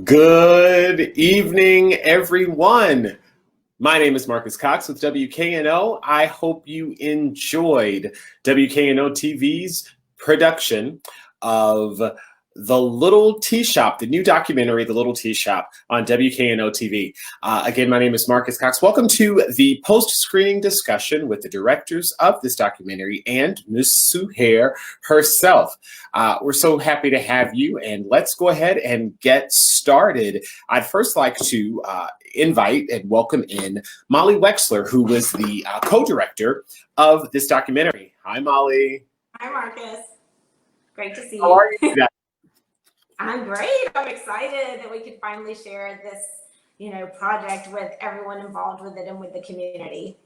Good evening, everyone. My name is Marcus Cox with WKNO. I hope you enjoyed WKNO TV's production of The Little Tea Shop, the new documentary, The Little Tea Shop, on WKNO TV. Again, my name is Marcus Cox. Welcome to the post-screening discussion with the directors of this documentary and Ms. Suhair herself. We're so happy to have you, and let's go ahead and get started. I'd first like to invite and welcome in Molly Wexler, who was the co-director of this documentary. Hi, Molly. Hi, Marcus. Great to see you. How are you today? I'm great. I'm excited that we could finally share this, project with everyone involved with it and with the community.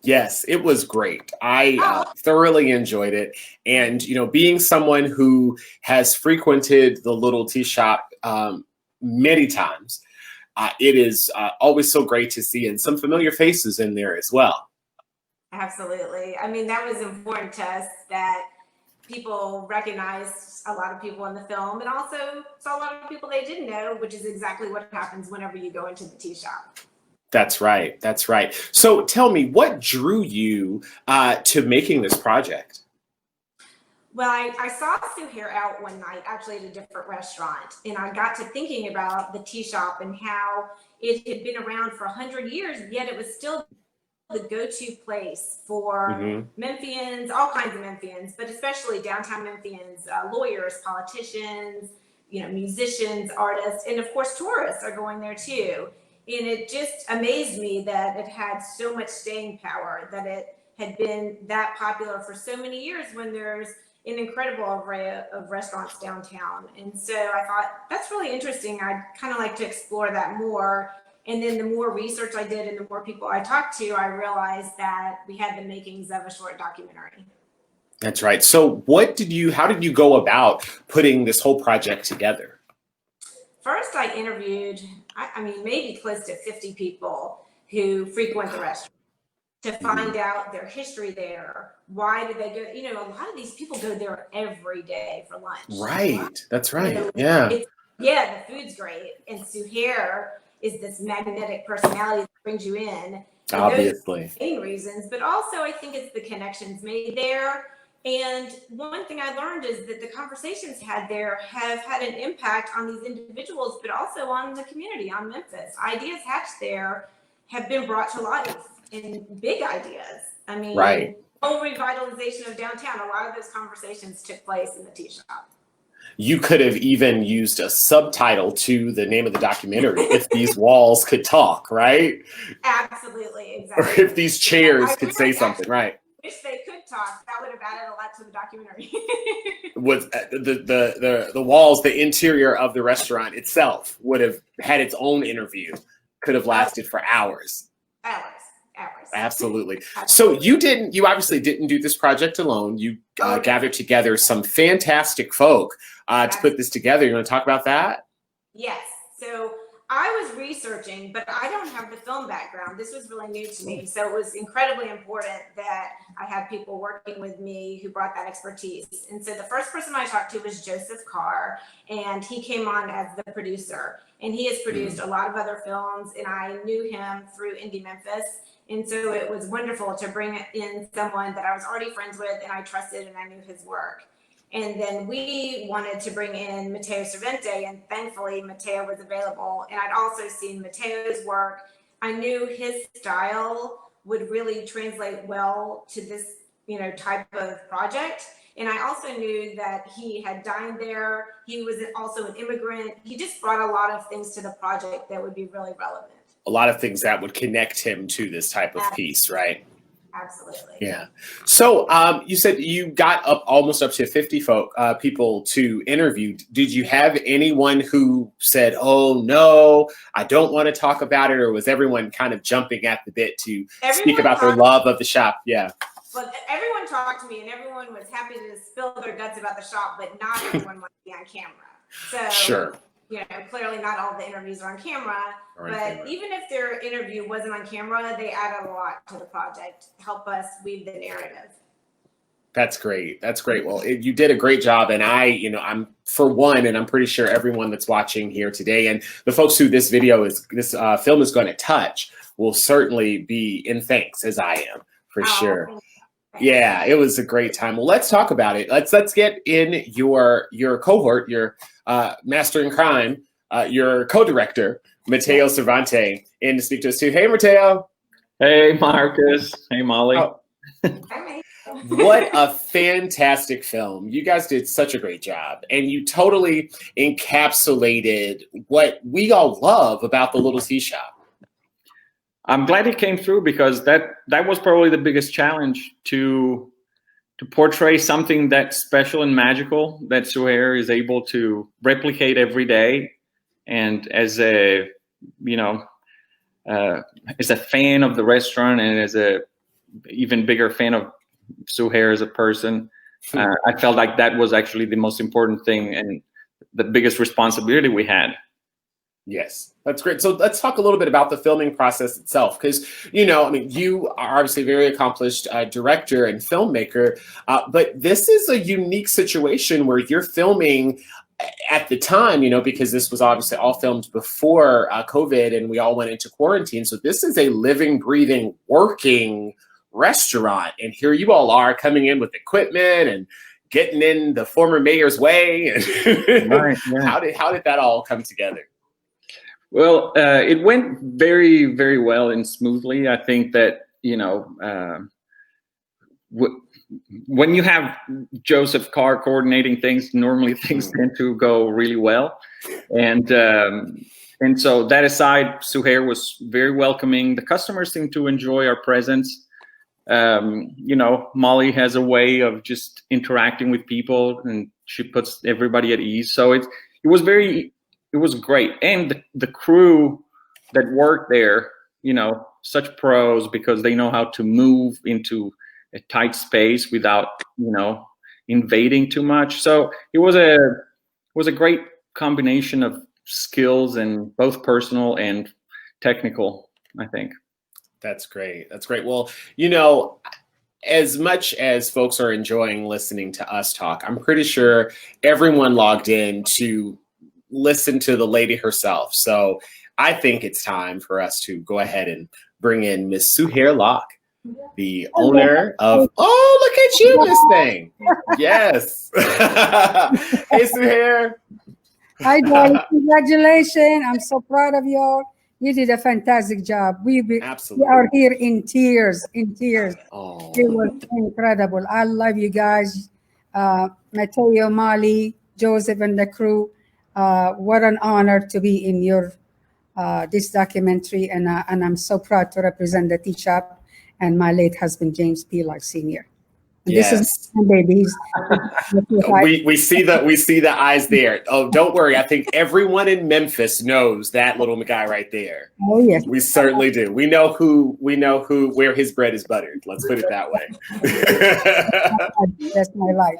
Yes, it was great. I thoroughly enjoyed it. And, being someone who has frequented the Little Tea Shop many times, it is always so great to see, and some familiar faces in there as well. Absolutely. I mean, that was important to us that people recognized a lot of people in the film and also saw a lot of people they didn't know, which is exactly what happens whenever you go into the tea shop. That's right. That's right. So tell me, what drew you to making this project? Well, I saw Suhair out one night, actually at a different restaurant, and I got to thinking about the tea shop and how it had been around for 100 years, yet it was still the go-to place for Memphians, all kinds of Memphians, but especially downtown Memphians, lawyers, politicians, musicians, artists, and of course tourists are going there too. And it just amazed me that it had so much staying power, that it had been that popular for so many years when there's an incredible array of restaurants downtown. And so I thought, that's really interesting. I'd kind of like to explore that more. And then the more research I did and the more people I talked to, I realized that we had the makings of a short documentary. That's right. So how did you go about putting this whole project together? First, I interviewed, maybe close to 50 people who frequent the restaurant to find out their history there. Why did they go? A lot of these people go there every day for lunch. Right. That's right. The food's great. And Suhair is this magnetic personality that brings you in. Obviously. Those are the main reasons, but also I think it's the connections made there. And one thing I learned is that the conversations had there have had an impact on these individuals, but also on the community, on Memphis. Ideas hatched there have been brought to life in big ideas. Right. Whole revitalization of downtown, a lot of those conversations took place in the tea shop. You could have even used a subtitle to the name of the documentary, If These Walls Could Talk, right? Absolutely, exactly. Or if these chairs could say something, right? Wish they could talk. That would have added a lot to the documentary. Was the walls, the interior of the restaurant itself would have had its own interview, could have lasted for hours. Hours. Absolutely. So you obviously didn't do this project alone. You gathered together some fantastic folk to put this together. You want to talk about that? Yes. So I was researching, but I don't have the film background. This was really new to me. So it was incredibly important that I had people working with me who brought that expertise. And so the first person I talked to was Carr, and he came on as the producer. And he has produced a lot of other films, and I knew him through Indie Memphis. And so it was wonderful to bring in someone that I was already friends with and I trusted and I knew his work. And then we wanted to bring in Matteo Cervente, and thankfully Matteo was available. And I'd also seen Matteo's work. I knew his style would really translate well to this, type of project. And I also knew that he had dined there. He was also an immigrant. He just brought a lot of things to the project that would be really relevant. A lot of things that would connect him to this type of piece, right? Absolutely. Yeah. So you said you got almost up to 50 people to interview. Did you have anyone who said, "Oh no, I don't want to talk about it," or was everyone kind of jumping at the bit to speak about their love of the shop? Yeah. Well, everyone talked to me, and everyone was happy to spill their guts about the shop, but not everyone wanted to be on camera. So sure. Clearly not all the interviews are on camera, even if their interview wasn't on camera, they added a lot to the project to help us weave the narrative. That's great. That's great. Well, you did a great job. And I'm for one, and I'm pretty sure everyone that's watching here today and the folks who this film is going to touch will certainly be in thanks, as I am, for sure. Yeah, it was a great time. Well, let's talk about it. Let's get in your cohort, your master in crime, your co-director, Mateo Cervante, in to speak to us too. Hey, Mateo. Hey, Marcus. Hey, Molly. Oh. What a fantastic film. You guys did such a great job. And you totally encapsulated what we all love about the Little Tea Shop. I'm glad it came through, because that was probably the biggest challenge, to portray something that's special and magical that Suhair is able to replicate every day. And as a fan of the restaurant, and as a even bigger fan of Suhair as a person, I felt like that was actually the most important thing and the biggest responsibility we had. Yes, that's great. So let's talk a little bit about the filming process itself, because, you are obviously a very accomplished director and filmmaker, but this is a unique situation where you're filming at the time, because this was obviously all filmed before COVID and we all went into quarantine. So this is a living, breathing, working restaurant. And here you all are coming in with equipment and getting in the former mayor's way. And right, yeah. How did that all come together? Well, it went very, very well and smoothly. I think that, when you have Joseph Carr coordinating things, normally things tend to go really well. And so that aside, Suhair was very welcoming. The customers seemed to enjoy our presence. Molly has a way of just interacting with people, and she puts everybody at ease. So it was great. And the crew that worked there, such pros, because they know how to move into a tight space without, invading too much. So it was a great combination of skills, and both personal and technical, I think. That's great. That's great. Well, as much as folks are enjoying listening to us talk, I'm pretty sure everyone logged in to listen to the lady herself. So I think it's time for us to go ahead and bring in Miss Suhair Lauck, the owner of, oh, look at you, Miss Thing. Yes. Hey, Suhair. Hi, darling. Congratulations. I'm so proud of you. You did a fantastic job. We are here in tears, Oh. It was incredible. I love you guys. Mateo, Molly, Joseph, and the crew. What an honor to be in your this documentary, and I'm so proud to represent the tea shop and my late husband, James P. Lauck Sr. Yes. This is my babies. we see the eyes there. Oh, don't worry. I think everyone in Memphis knows that little guy right there. Oh yes, we certainly do. We know where his bread is buttered. Let's put it that way. That's my life.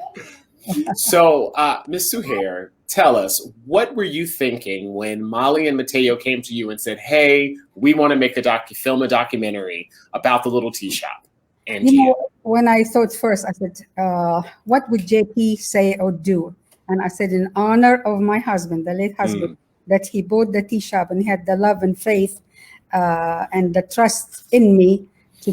So, Ms. Suhair, tell us, what were you thinking when Molly and Mateo came to you and said, "Hey, we want to make film a documentary about the Little Tea Shop"? And when I thought first, I said, what would JP say or do? And I said, in honor of my husband, the late husband, that he bought the tea shop and he had the love and faith and the trust in me to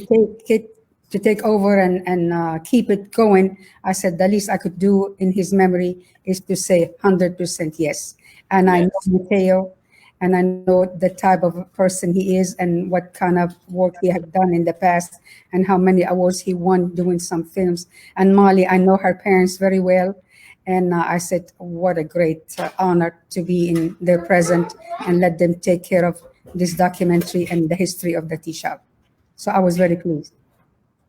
take over and keep it going. I said, the least I could do in his memory is to say 100% yes. And I know Mateo, and I know the type of person he is and what kind of work he had done in the past and how many awards he won doing some films. And Molly, I know her parents very well. And I said, what a great honor to be in their presence and let them take care of this documentary and the history of the tea shop. So I was very pleased.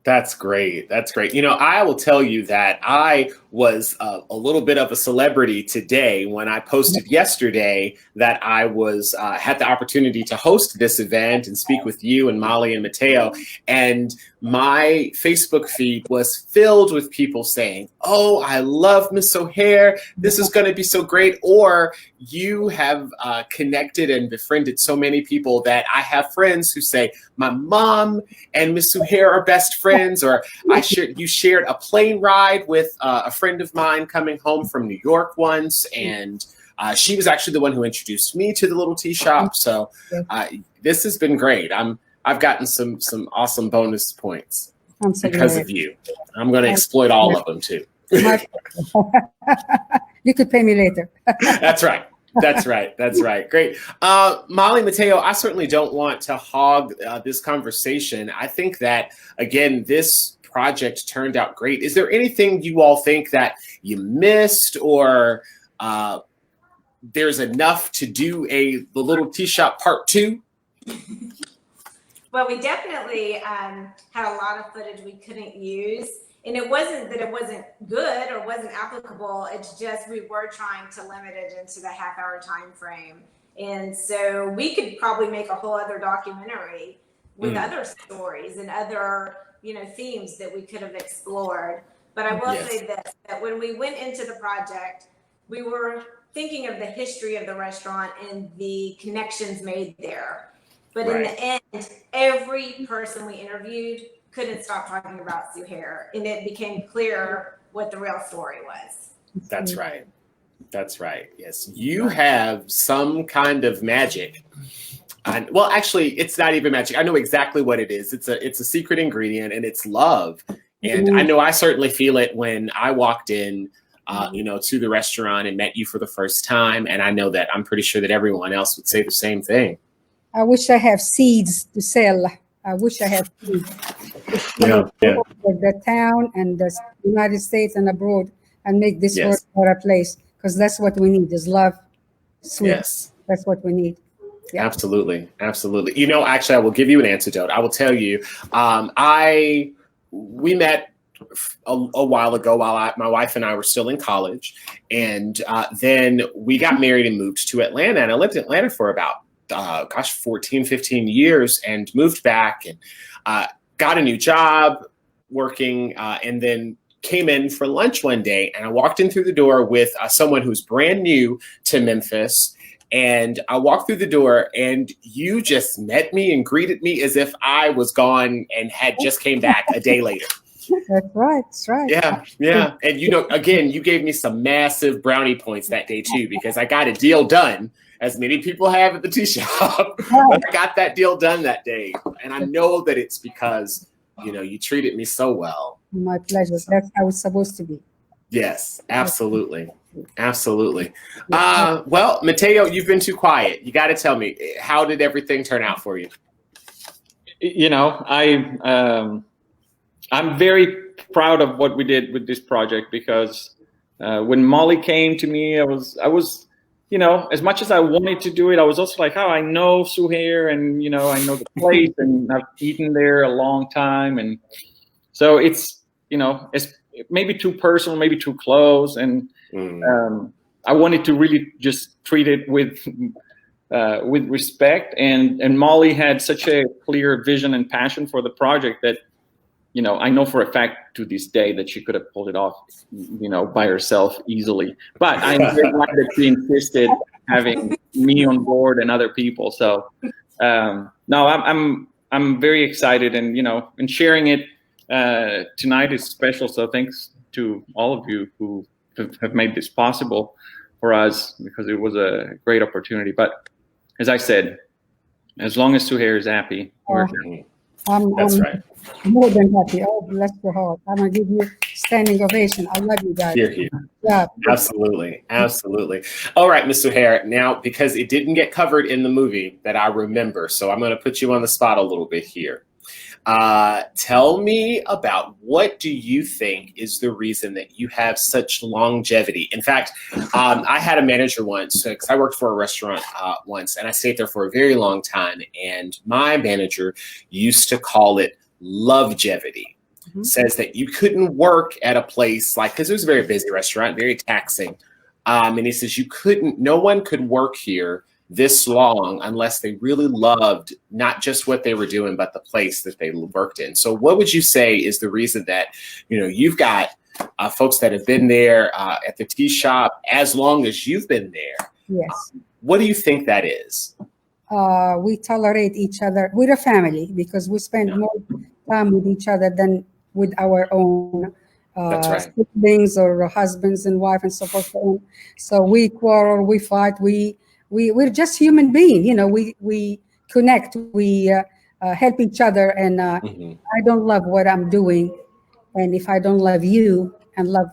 That's great. That's great. I will tell you that I was a little bit of a celebrity today when I posted yesterday that I was had the opportunity to host this event and speak with you and Molly and Mateo. And my Facebook feed was filled with people saying, oh, I love Miss Suhair, this is going to be so great. Or you have connected and befriended so many people that I have friends who say, my mom and Miss Suhair are best friends. Or you shared a plane ride with a friend of mine coming home from New York once. And she was actually the one who introduced me to the little tea shop. So this has been great. I've gotten some awesome bonus points because of you. I'm going to exploit all of them too. You could pay me later. That's right. That's right. That's right. Great. Molly, Mateo, I certainly don't want to hog this conversation. I think that, again, this project turned out great. Is there anything you all think that you missed, or there's enough to do the Little Tea Shop Part 2? Well, we definitely had a lot of footage we couldn't use. And it wasn't that it wasn't good or wasn't applicable. It's just we were trying to limit it into the half-hour time frame. And so we could probably make a whole other documentary with other stories and other, themes that we could have explored. But I will say that when we went into the project, we were thinking of the history of the restaurant and the connections made there. But in the end, every person we interviewed couldn't stop talking about Suhair, and it became clear what the real story was. That's right. That's right. Yes, you have some kind of magic. Well, actually, it's not even magic. I know exactly what it is. It's a secret ingredient, and it's love. And I know I certainly feel it when I walked in, to the restaurant and met you for the first time. And I know that I'm pretty sure that everyone else would say the same thing. I wish I have seeds to sell. I wish I had seeds. The town and the United States and abroad, and make this world a better place, because that's what we need is love, sweet. Yes. That's what we need. Yeah. Absolutely. Absolutely. Actually, I will give you an antidote. I will tell you, we met a while ago while my wife and I were still in college. And then we got married and moved to Atlanta. And I lived in Atlanta for about 14, 15 years, and moved back and got a new job working, and then came in for lunch one day. And I walked in through the door with someone who's brand new to Memphis. And I walked through the door, and you just met me and greeted me as if I was gone and had just came back a day later. That's right. That's right. Yeah. Yeah. And, again, you gave me some massive brownie points that day too, because I got a deal done, as many people have at the tea shop. But I got that deal done that day. And I know that it's because, you treated me so well. My pleasure. That's how it's supposed to be. Yes, absolutely. Absolutely. Well, Mateo, you've been too quiet. You got to tell me, how did everything turn out for you? I'm very proud of what we did with this project, because when Molly came to me, I was, as much as I wanted to do it, I was also like, I know Suhair, and, I know the place, and I've eaten there a long time. And so it's, it's maybe too personal, maybe too close. And I wanted to really just treat it with respect. And Molly had such a clear vision and passion for the project that, I know for a fact to this day that she could have pulled it off, by herself easily. But I'm very glad that she insisted having me on board and other people. So no, I'm very excited, and and sharing it tonight is special. So thanks to all of you who have made this possible for us, because it was a great opportunity. But as I said, as long as Suhair is happy, we're happy. That's right. More than happy. Oh, bless your heart. I'm going to give you standing ovation. I love you guys. Here. Yeah. Absolutely. Absolutely. All right, Ms. Suhair. Now, because it didn't get covered in the movie that I remember, so I'm going to put you on the spot a little bit here. Tell me about, what do you think is the reason that you have such longevity? In fact, I had a manager once, because I worked for a restaurant once, and I stayed there for a very long time. And my manager used to call it longevity. Says that you couldn't work at a place because it was a very busy restaurant, very taxing. And he says no one could work here this long unless they really loved not just what they were doing, but the place that they worked in. So what would you say is the reason that, you've got folks that have been there at the tea shop as long as you've been there. Yes. What do you think that is? We tolerate each other. We're a family because we spend more time with each other than with our own That's right. siblings or husbands and wife and so forth. So we quarrel, we fight, we're just human beings. You know, we connect, we help each other, and I don't love what I'm doing, and if I don't love you and love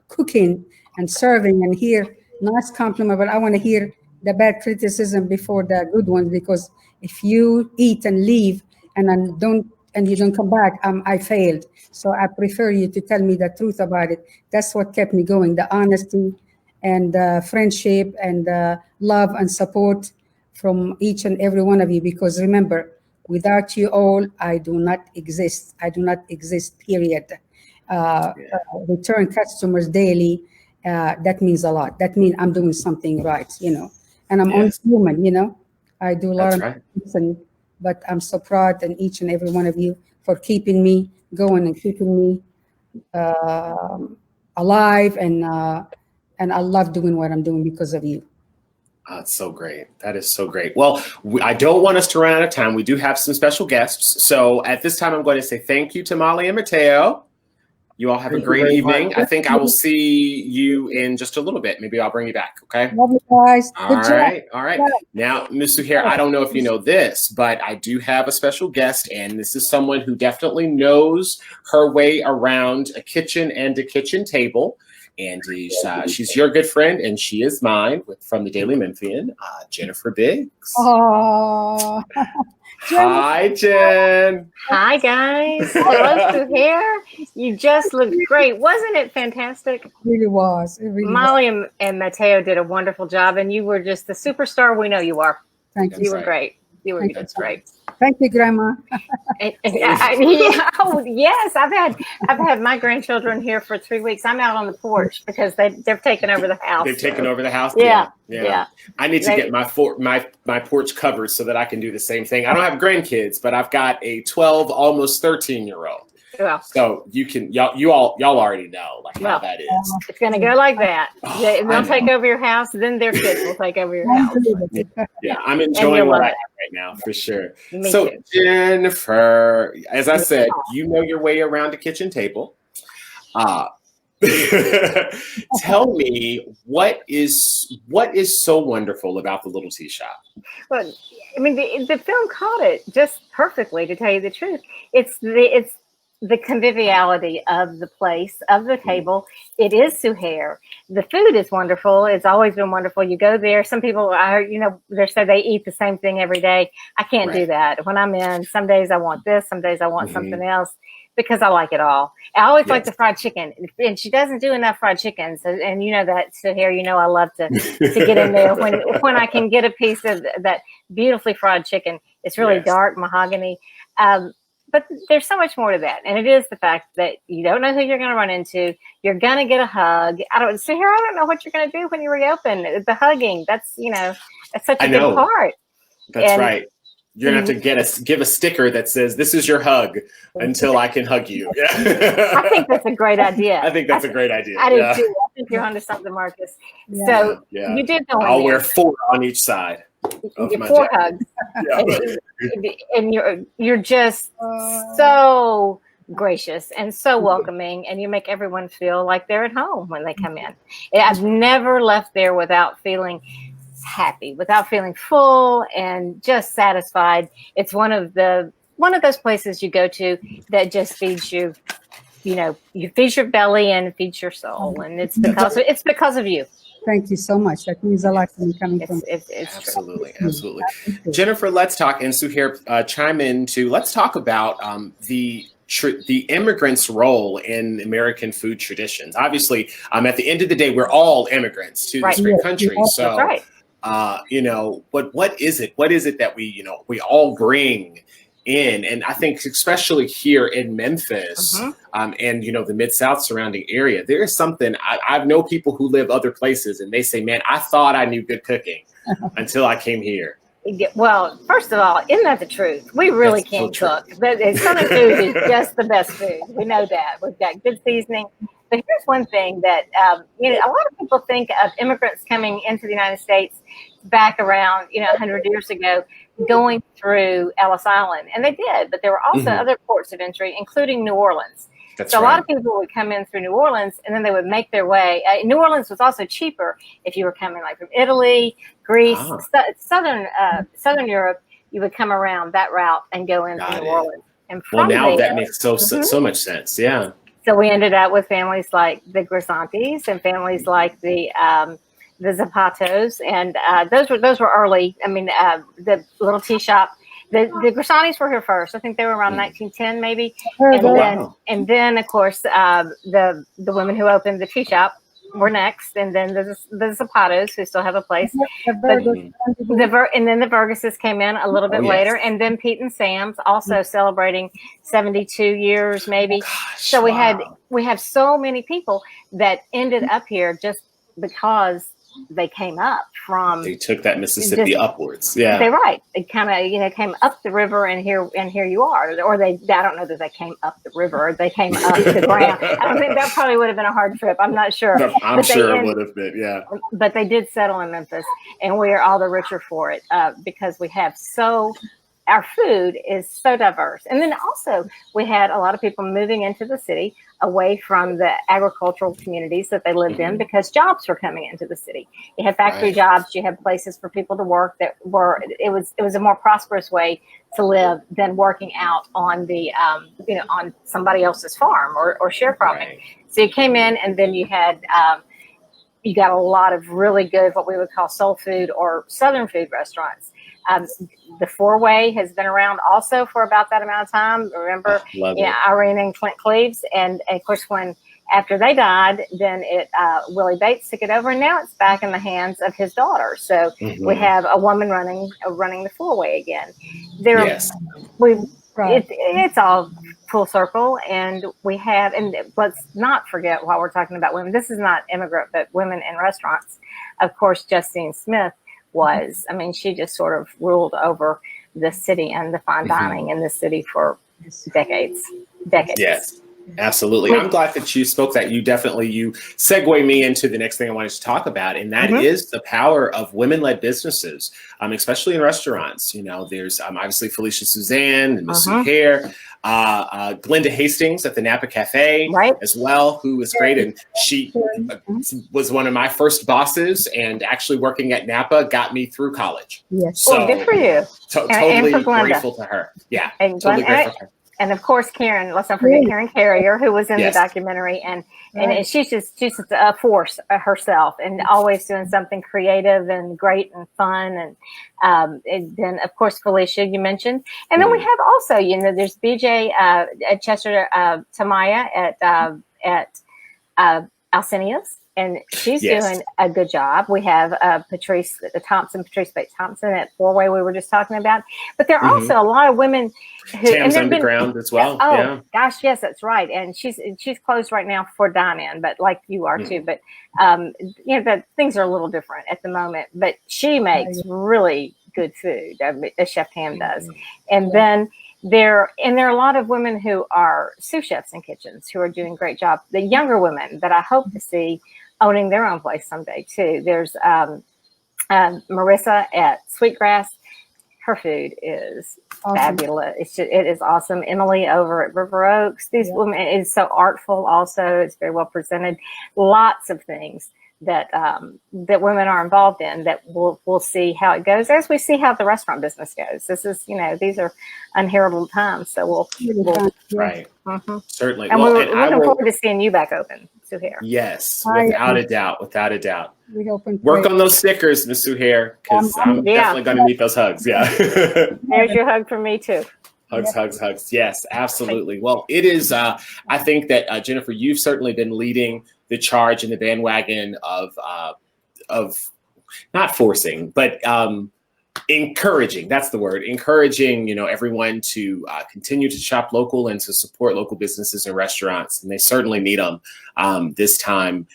cooking and serving and hear nice compliment, but I want to hear the bad criticism before the good ones, because if you eat and leave and you don't come back, I failed. So I prefer you to tell me the truth about it. That's what kept me going, the honesty and friendship and love and support from each and every one of you. Because remember, without you all, I do not exist. I do not exist, period. Return customers daily, that means a lot. That means I'm doing something right, you know. And I'm only human, you know. I do a lot of things, but I'm so proud in each and every one of you for keeping me going and keeping me alive. And I love doing what I'm doing because of you. That's so great. That is so great. Well, I don't want us to run out of time. We do have some special guests. So at this time, I'm going to say thank you to Molly and Mateo. You all have a great evening. I think I will see you in just a little bit. Maybe I'll bring you back. Okay. Love you guys. All right. All right. Now, Ms. Suhair, I don't know if you know this, but I do have a special guest, and this is someone who definitely knows her way around a kitchen and a kitchen table. And she's your good friend, and she is mine from the Daily Memphian, Jennifer Biggs. Oh. Hi, Jen. Hi, guys. Hello, Suhair. You just looked great. Wasn't it fantastic? It really was. It really Molly and Mateo did a wonderful job, and you were just the superstar we know you are. Thank you. You were great. You were just great. Thank you, Grandma. Oh yes, I've had my grandchildren here for 3 weeks. I'm out on the porch because they've taken over the house. They've taken over the house. Yeah. I need to get my porch covered so that I can do the same thing. I don't have grandkids, but I've got a 12, almost 13-year-old. Well, so y'all already know how that is. It's gonna go like that. Oh, They'll take over your house, then their kids will take over your house. Yeah, I'm enjoying what I have right now for sure. So too. Jennifer, as I said, you know your way around a kitchen table. Tell me what is so wonderful about the Little Tea Shop? Well, I mean, the film caught it just perfectly. To tell you the truth, it's the conviviality of the place, of the table. It is Suhair. The food is wonderful. It's always been wonderful. You go there. Some people are, they say they eat the same thing every day. I can't do that. When I'm in, some days I want this, some days I want something else, because I like it all. I always like the fried chicken, and she doesn't do enough fried chicken. So, and you know that, Suhair, I love to get in there when I can get a piece of that beautifully fried chicken. It's really dark mahogany. But there's so much more to that. And it is the fact that you don't know who you're going to run into. You're going to get a hug. Suhair, I don't know what you're going to do when you reopen. The hugging, that's such a good part. That's right. You're going to have to give a sticker that says, "This is your hug until I can hug you." I think that's a great idea. I think that's a great idea. I do too. I think you're onto something, Marcus. Yeah. So you did go I'll wear 4 on each side. Your 4 hugs. And you're just so gracious and so welcoming, and you make everyone feel like they're at home when they come in. I've never left there without feeling happy, without feeling full and just satisfied. It's one of those places you go to that just feeds you. You feed your belly and feeds your soul, and it's because of you. Thank you so much. That means a lot to me coming from. It's absolutely. Jennifer, let's talk, and Suhair, chime in too. Let's talk about the immigrants' role in American food traditions. Obviously, at the end of the day, we're all immigrants to this great country. So, but what is it? What is it that we all bring in? And I think especially here in Memphis and the Mid-South surrounding area, there is something. I know people who live other places, and they say, "Man, I thought I knew good cooking until I came here." Well, first of all, isn't that the truth? We really can't cook. But Southern food is just the best food. We know that. We've got good seasoning. But here's one thing that, a lot of people think of immigrants coming into the United States back around, 100 years ago, going through Ellis Island. And they did, but there were also other ports of entry, including New Orleans. That's so right. A lot of people would come in through New Orleans, and then they would make their way. New Orleans was also cheaper if you were coming like from Italy, Greece, Southern Europe. You would come around that route and go into New Orleans. And well, now that makes so much sense. Yeah. So we ended up with families like the Grisantes and families like the Zapatos, and those were early. I mean, the little tea shop. The Grisantes were here first. I think they were around 1910, maybe. And then of course the women who opened the tea shop were next, and then the Zapatos, who still have a place. And then the Burgesses came in a little bit later, and then Pete and Sam's also celebrating 72 years, maybe. So we have so many people that ended up here just because they came up from. They took that Mississippi upwards. Yeah, they're right. They kind of came up the river, and here you are. Or I don't know that they came up the river. Or they came up the ground. I think that probably would have been a hard trip. I'm not sure. I'm sure it would have been. Yeah. But they did settle in Memphis, and we are all the richer for it because we have our food is so diverse. And then also we had a lot of people moving into the city away from the agricultural communities that they lived in because jobs were coming into the city. You had factory jobs, you had places for people to work it was a more prosperous way to live than working out on the, on somebody else's farm or sharecropping. Right. So you came in, and then you had, you got a lot of really good, what we would call soul food or Southern food restaurants. The Four-Way has been around also for about that amount of time. Remember, Irene and Clint Cleaves, and of course, after they died, then Willie Bates took it over, and now it's back in the hands of his daughter. So we have a woman running the Four-Way again. It's all full circle, and we have, and let's not forget while we're talking about women, this is not immigrant, but women in restaurants. Of course, Justine Smith was, she just sort of ruled over the city and the fine dining in the city for decades. Yes, absolutely. I'm glad that you spoke that. You segue me into the next thing I wanted to talk about, and that is the power of women-led businesses, especially in restaurants. There's obviously Felicia Suzanne and Miss Suhair, Glenda Hastings at the Napa Cafe as well, who was great. And she was one of my first bosses, and actually working at Napa got me through college. Yes. So good for you. Totally grateful to her. Yeah. And totally grateful to her. And of course, Karen, let's not forget Karen Carrier, who was in the documentary, and she's just a force herself, and always doing something creative and great and fun. And then of course, Felicia, you mentioned, and then we have also, there's BJ Chester Tamaya at Alcinia's. And she's doing a good job. We have Patrice Bates Thompson at Four-Way we were just talking about. But there are also a lot of women who Tam's Underground as well. Oh gosh, yes, that's right. And she's closed right now for dine-in, but like you are too. But the things are a little different at the moment. But she makes really good food, as Chef Tam does. And then there are a lot of women who are sous chefs in kitchens who are doing a great job. The younger women that I hope to see owning their own place someday too. There's Marissa at Sweetgrass. Her food is fabulous. It is awesome. Emily over at River Oaks. These women, it's so artful. Also, it's very well presented. Lots of things that women are involved in that we'll see how it goes as we see how the restaurant business goes. This is, these are unheralded times. So we'll certainly. And we're looking forward to seeing you back open, Suhair. Yes, without a doubt. Work on those stickers, Miss Suhair, because I'm definitely going to need those hugs. Yeah. There's your hug from me too. Hugs. Yes, absolutely. Well, it is, I think that Jennifer, you've certainly been leading the charge in the bandwagon of not forcing, but encouraging. That's the word. Encouraging, everyone to continue to shop local and to support local businesses and restaurants. And they certainly need them at this time.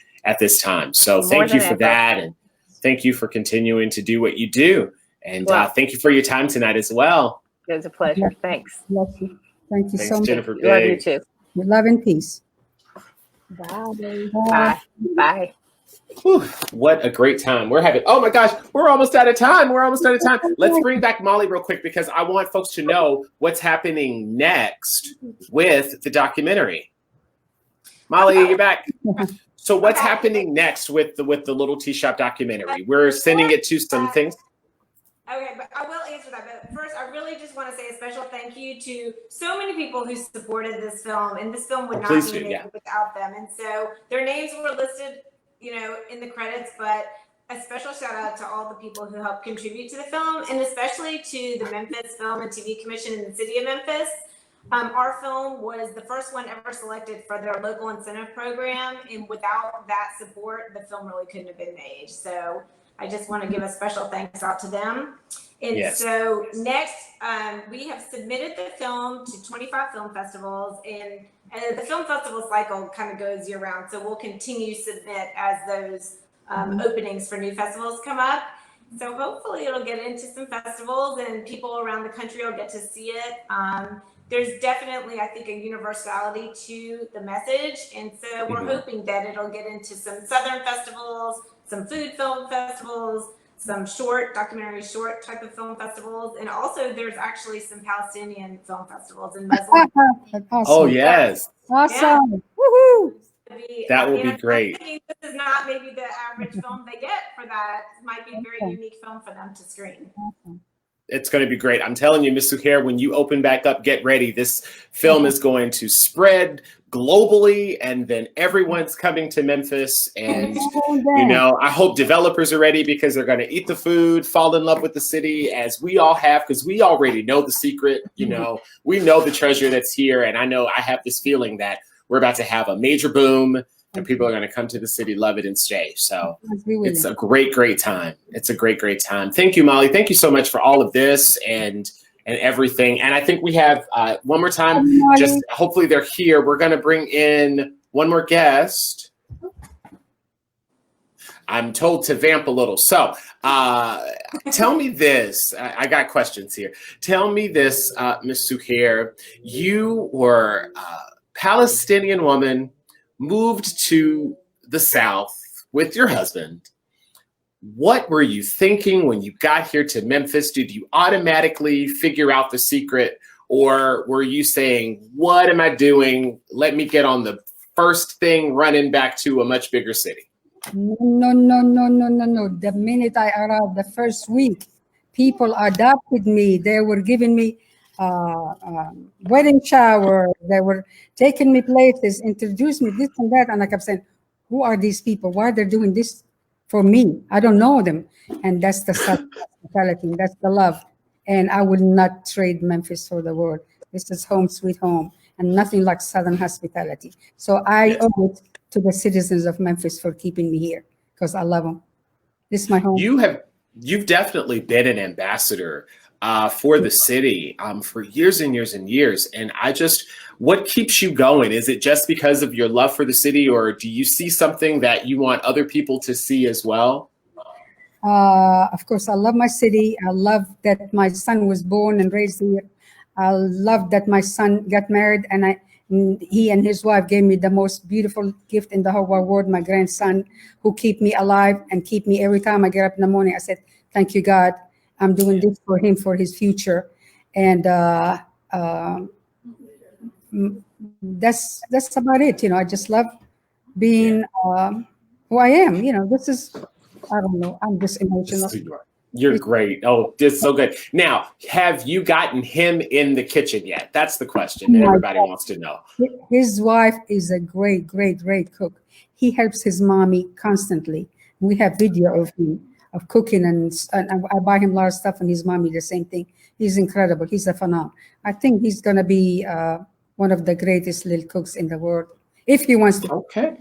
So thank you for that. And thank you for continuing to do what you do. And thank you for your time tonight as well. It was a pleasure. Thanks. Love you. Thank you so much. Jennifer. Love you too. Love and peace. Bye. Bye. Bye. Whew, what a great time we're having. Oh my gosh, we're almost out of time. Let's bring back Molly real quick because I want folks to know what's happening next with the documentary. Molly, you're back. So what's happening next with the Little Tea Shop documentary? We're sending it to some things. Okay, but I will answer that. But first, I really just want to say a special thank you to so many people who supported this film, and this film would not be made without them. And so their names were listed, in the credits, but a special shout out to all the people who helped contribute to the film, and especially to the Memphis Film and TV Commission in the city of Memphis. Our film was the first one ever selected for their local incentive program, and without that support, the film really couldn't have been made. So I just want to give a special thanks out to them. And so next, we have submitted the film to 25 film festivals, and the film festival cycle kind of goes year round. So we'll continue to submit as those openings for new festivals come up. So hopefully it'll get into some festivals and people around the country will get to see it. There's definitely, I think, a universality to the message. And so we're hoping that it'll get into some Southern festivals, some food film festivals, some documentary short type of film festivals. And also there's actually some Palestinian film festivals in Muslim. Awesome. Oh, yes. Awesome. Yeah. Woohoo. That will be great. I'm thinking this is not maybe the average film they get for that. It might be a very unique film for them to screen. Awesome. It's going to be great. I'm telling you, Ms. Suhair, when you open back up, get ready. This film is going to spread globally, and then everyone's coming to Memphis. And, I hope developers are ready because they're going to eat the food, fall in love with the city, as we all have, because we already know the secret. We know the treasure that's here. And I know I have this feeling that we're about to have a major boom. And people are going to come to the city, love it, and stay. So it's a great, great time. It's a great, great time. Thank you, Molly. Thank you so much for all of this and everything. And I think we have one more time. Just hopefully they're here. We're going to bring in one more guest. I'm told to vamp a little. So tell me this. I got questions here. Tell me this, Ms. Suhair. You were a Palestinian woman, moved to the South with your husband. What were you thinking when you got here to Memphis? Did you automatically figure out the secret, or were you saying, what am I doing? Let me get on the first thing running back to a much bigger city? No. The minute I arrived, the first week, people adopted me. They were giving me wedding shower. They were taking me places, introduced me this and that, and I kept saying, "Who are these people? Why they're doing this for me? I don't know them." And that's the hospitality. That's the love. And I would not trade Memphis for the world. This is home, sweet home, and nothing like Southern hospitality. So I owe it to the citizens of Memphis for keeping me here because I love them. This is my home. You've definitely been an ambassador for the city for years and years and years. And what keeps you going? Is it just because of your love for the city, or do you see something that you want other people to see as well? Of course, I love my city. I love that my son was born and raised here. I love that my son got married, and he and his wife gave me the most beautiful gift in the whole world, my grandson, who keep me alive and keep me every time I get up in the morning. I said, thank you, God. I'm doing this for him, for his future. And that's about it. I just love being who I am. This is, I don't know, I'm just emotional. You're great. Oh, this is so good. Now, have you gotten him in the kitchen yet? That's the question that everybody wants to know. His wife is a great, great, great cook. He helps his mommy constantly. We have video of him, of cooking, and I buy him a lot of stuff, and his mommy the same thing. He's incredible. He's a phenomenon. I think he's going to be one of the greatest little cooks in the world, if he wants to. Okay.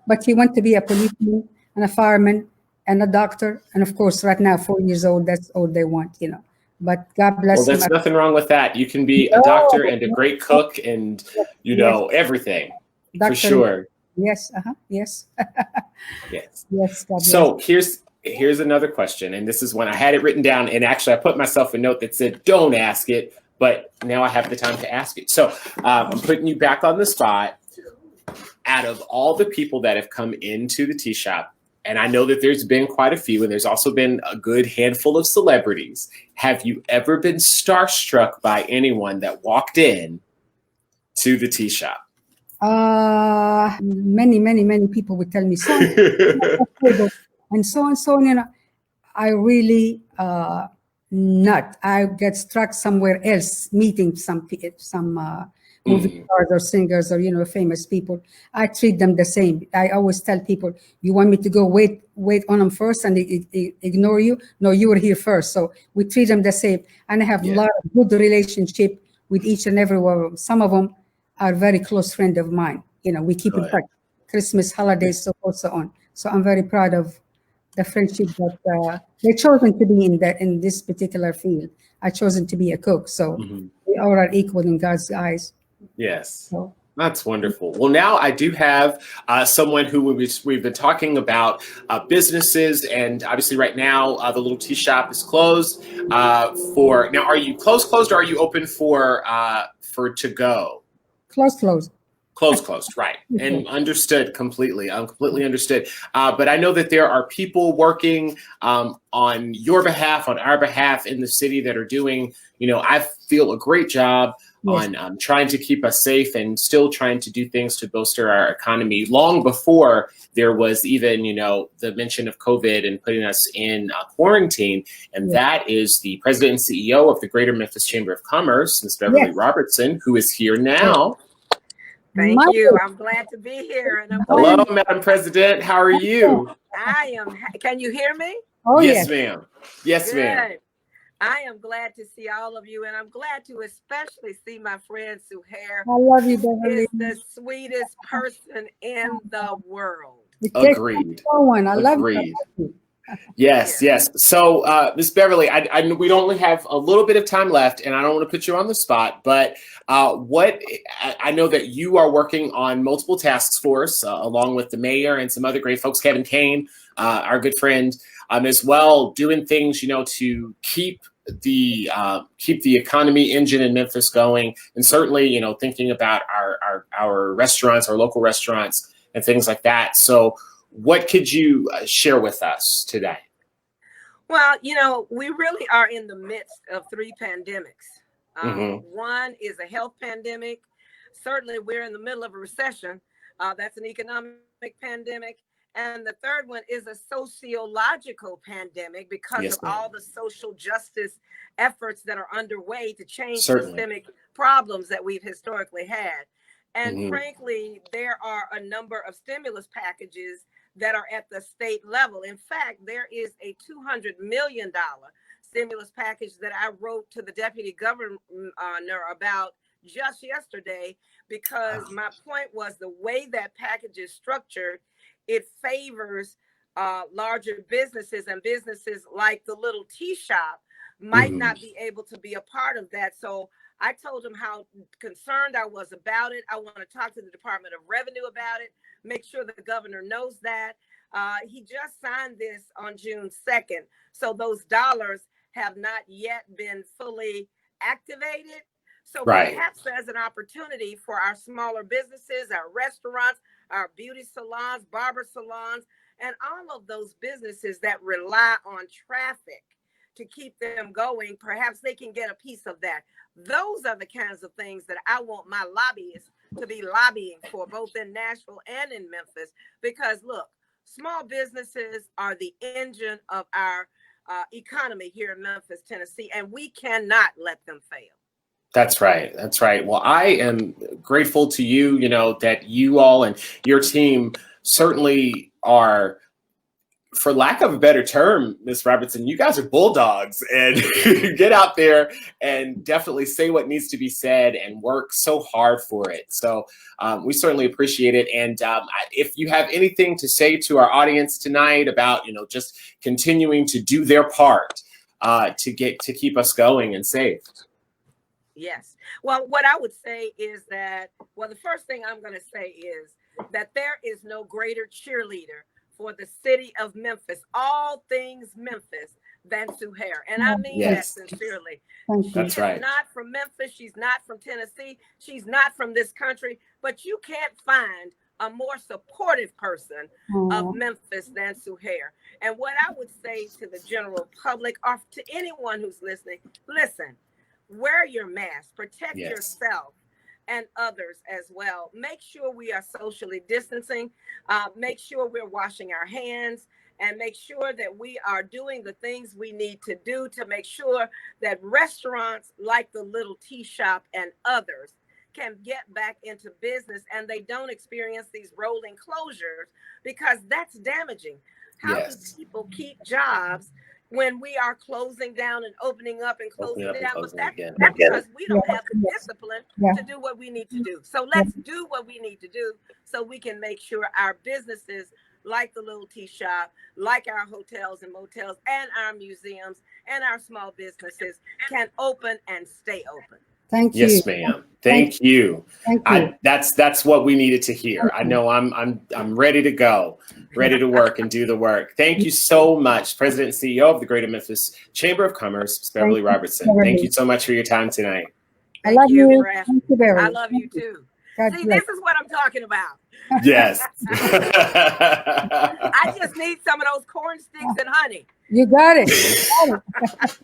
But he wants to be a policeman and a fireman and a doctor, and of course, right now, 4 years old, that's all they want, But God bless him. Well, there's nothing wrong with that. You can be a doctor and a great cook and, everything, doctor, for sure. Yes, yes. Yes. Yes, God bless. So here's another question, and this is when I had it written down, and actually I put myself a note that said, don't ask it, but now I have the time to ask it. So I'm putting you back on the spot. out of all the people that have come into the tea shop, and I know that there's been quite a few, and there's also been a good handful of celebrities, have you ever been starstruck by anyone that walked in to the tea shop? Many people would tell me so and so, you know, I really not. I get struck somewhere else, meeting some movie stars or singers or, you know, famous people. I treat them the same. I always tell people, you want me to go wait on them first and ignore you? No, you were here first. So we treat them the same. And I have a lot of good relationship with each and every one of them. Some of them are very close friend of mine. You know, we keep in touch. Christmas, holidays, so forth, so on. So I'm very proud of the friendship that they chosen to be in this particular field. I chosen to be a cook, so we all are equal in God's eyes. Yes, So, that's wonderful. Well, now I do have someone who we've been talking about businesses, and obviously right now the little tea shop is closed. For now, are you closed, or are you open for to go? Close. Closed, right. And understood completely. I'm completely understood. But I know that there are people working on your behalf, on our behalf in the city that are doing, you know, I feel a great job on trying to keep us safe and still trying to do things to bolster our economy long before there was even, you know, the mention of COVID and putting us in quarantine. And that is the president and CEO of the Greater Memphis Chamber of Commerce, Ms. Beverly Robertson, who is here now. Thank you. I'm glad to be here. And Hello, Madam President. How are you? I am. Can you hear me? Oh, yes, ma'am. Yes, Good. ma'am. I am glad to see all of you, and I'm glad to especially see my friend Suhair. I love you, Beverly. Is the sweetest person in the world. Agreed. I love you. Yes. So, Ms. Beverly, we only have a little bit of time left, and I don't want to put you on the spot, but I know that you are working on multiple task force along with the mayor and some other great folks, Kevin Kane, our good friend, as well, doing things, you know, to keep the economy engine in Memphis going, and certainly, you know, thinking about our restaurants, our local restaurants, and things like that. So, what could you share with us today? Well, you know, we really are in the midst of three pandemics. One is a health pandemic. Certainly, we're in the middle of a recession. That's an economic pandemic. And the third one is a sociological pandemic because of all the social justice efforts that are underway to change systemic problems that we've historically had. And frankly, there are a number of stimulus packages that are at the state level. In fact, there is a $200 million stimulus package that I wrote to the deputy governor about just yesterday, because my point was the way that package is structured, it favors larger businesses, and businesses like the little tea shop might not be able to be a part of that. So I told him how concerned I was about it. I want to talk to the Department of Revenue about it, make sure the governor knows that. He just signed this on June 2nd. So those dollars have not yet been fully activated. So perhaps there's an opportunity for our smaller businesses, our restaurants, our beauty salons, barber salons, and all of those businesses that rely on traffic to keep them going. Perhaps they can get a piece of that. Those are the kinds of things that I want my lobbyists to be lobbying for, both in Nashville and in Memphis, because look, small businesses are the engine of our economy here in Memphis, Tennessee, and we cannot let them fail. That's right. That's right. Well, I am grateful to you, you know, that you all and your team certainly are, for lack of a better term, Ms. Robertson, you guys are bulldogs, and you get out there and definitely say what needs to be said and work so hard for it. So we certainly appreciate it. And if you have anything to say to our audience tonight about, you know, just continuing to do their part to keep us going and safe. Yes. Well, what I would say is that, well, the first thing I'm going to say is that there is no greater cheerleader for the city of Memphis, all things Memphis, than Suhair. And I mean that sincerely. That's right. She's not from Memphis. She's not from Tennessee. She's not from this country. But you can't find a more supportive person Oh, of Memphis than Suhair. And what I would say to the general public or to anyone who's listening, listen, wear your mask, protect Yes. yourself and others as well. Make sure we are socially distancing, make sure we're washing our hands, and make sure that we are doing the things we need to do to make sure that restaurants like the Little Tea Shop and others can get back into business and they don't experience these rolling closures, because that's damaging. How Yes. do people keep jobs when we are closing down and opening up and closing Opening up and down? closing But again. that's because we don't Yeah. have the discipline Yeah. to do what we need to do. So let's do what we need to do so we can make sure our businesses like the Little Tea Shop, like our hotels and motels and our museums and our small businesses can open and stay open. thank you. Yes, ma'am. Thank you. Thank you. That's what we needed to hear. I know I'm ready to go, ready to work and do the work. Thank you so much, President and CEO of the Greater Memphis Chamber of Commerce, Ms. Beverly Thank you, Robertson. Beverly. Thank you so much for your time tonight. I Thank love you you. for asking. Thank you, Beverly. I love you too. God See, bless. this is what I'm talking about. Yes. I just need some of those corn sticks and honey. You got it. You got it.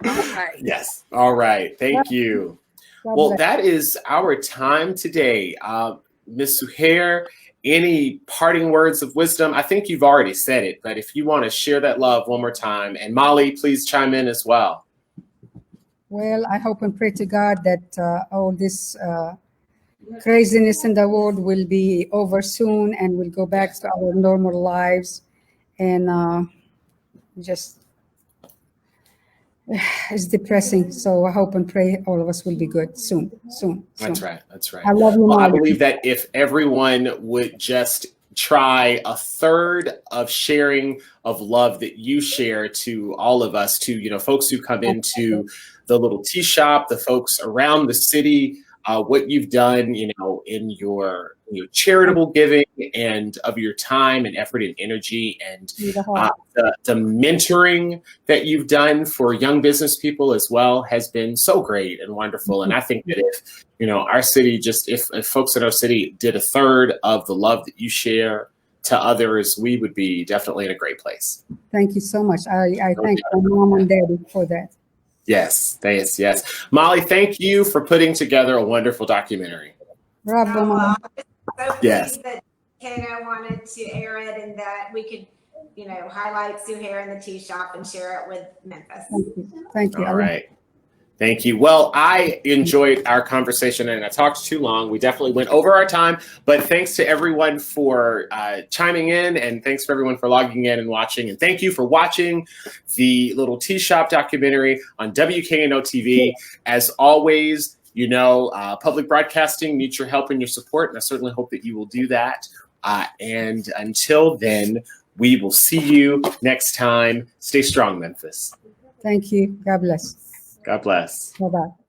All right. Yes. All right. Thank you. God Well, bless. that is our time today. Ms. Suhair, any parting words of wisdom? I think you've already said it, but if you want to share that love one more time, and Molly, please chime in as well. Well, I hope and pray to God that all this craziness in the world will be over soon and we'll go back to our normal lives. And just, it's depressing. So I hope and pray all of us will be good soon. That's right. That's right. I love you, Well, I Molly. believe that if everyone would just try a third of sharing of love that you share to all of us, to, you know, folks who come into the Little Tea Shop, the folks around the city, what you've done, you know, in your charitable giving and of your time and effort and energy, and the mentoring that you've done for young business people as well has been so great and wonderful. And I think that if, you know, our city, just if folks in our city did a third of the love that you share to others, we would be definitely in a great place. Thank you so much. I thank my mom and daddy for that. Yes, yes, yes. Molly, thank you for putting together a wonderful documentary. Bravo, Oh, Mama. I'm so Yes. pleased that WKNO wanted to air it and that we could, you know, highlight Suhair in the tea shop and share it with Memphis. Thank you. Thank you. All right. Thank you. Well, I enjoyed our conversation and I talked too long. We definitely went over our time, but thanks to everyone for chiming in, and thanks for everyone for logging in and watching. And thank you for watching the Little Tea Shop documentary on WKNO TV. As always, you know, public broadcasting needs your help and your support, and I certainly hope that you will do that. And until then, we will see you next time. Stay strong, Memphis. Thank you. God bless. God bless. Bye-bye.